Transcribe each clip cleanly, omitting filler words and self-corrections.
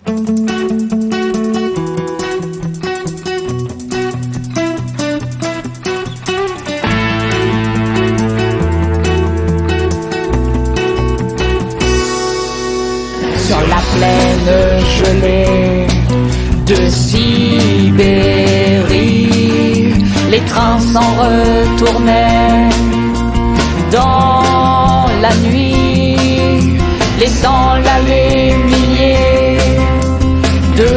Sur la plaine gelée de Sibérie, les trains s'en retournaient dans la nuit, laissant là les milliers de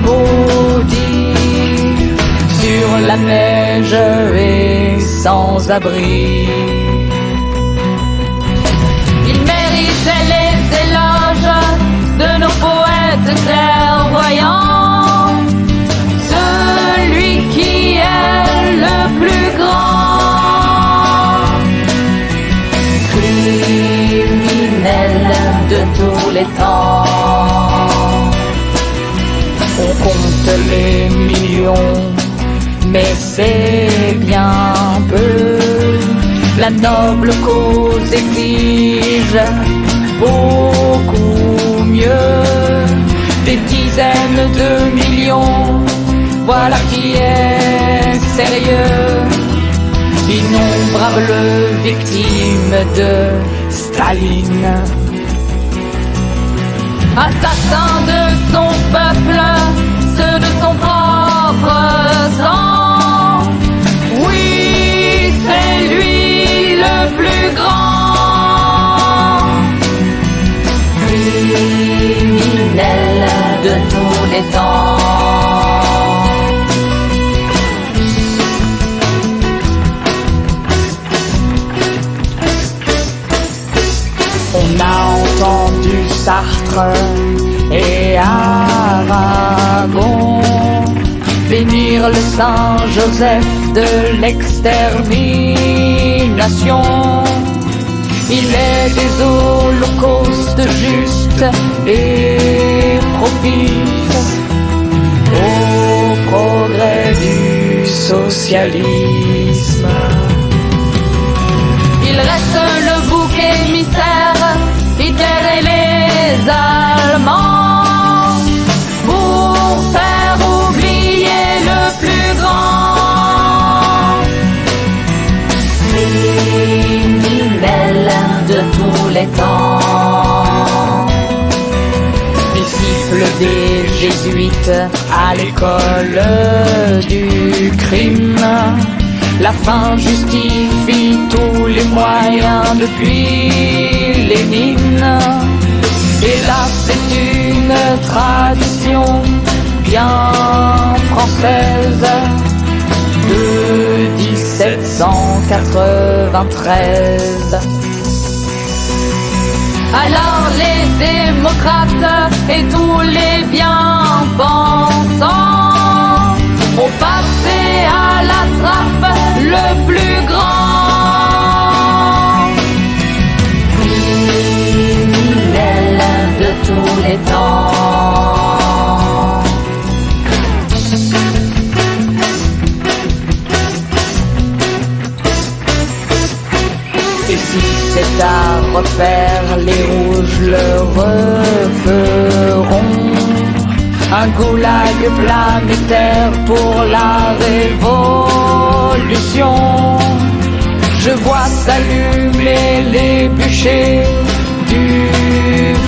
maudits sur la neige et sans abri. Ils méritaient les éloges de nos poètes clairvoyants, celui qui est le plus grand criminel de tous les temps. On compte les millions, mais c'est bien peu. La noble cause exige beaucoup mieux. Des dizaines de millions, voilà qui est sérieux. Innombrables victimes de Staline, assassin de son peuple, ceux de son propre sang. Oui, c'est lui le plus grand criminel de tous les temps. On a entendu Sartre et Aragon bénir le Saint Joseph de l'extermination. Il est des holocaustes justes et propices au progrès du socialisme. Il reste le bouc émissaire, Hitler et les Allemands, pour faire oublier le plus grand criminel de tous les temps. Disciple des jésuites à l'école du crime, la fin justifie tous les moyens depuis Lénine. Et là c'est une tradition bien française de 1793. Alors les démocrates et tous les bien-pensants ont passé à la trappe le plus grand criminel de tous les temps. Et si c'est à refaire, les rouges le referont. Un goulag planétaire pour la révolution. Je vois s'allumer les bûchers du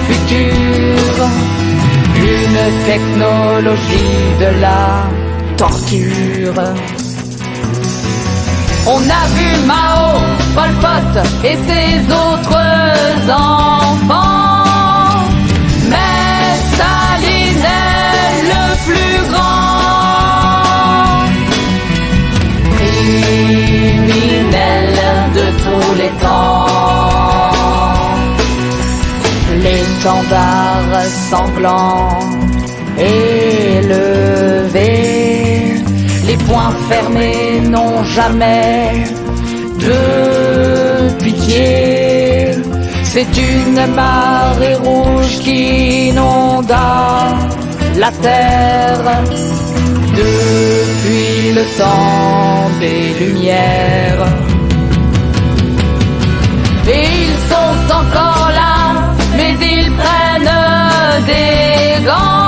futur. Une technologie de la torture. On a vu Mao, Pol Pot et ses autres enfants, mais Staline est le plus grand criminel de tous les temps. L'étendard sanglant élevé, les poings fermés n'ont jamais de pitié. C'est une marée rouge qui inonda la terre depuis le temps des Lumières. Et ils sont encore là, mais ils prennent des gants.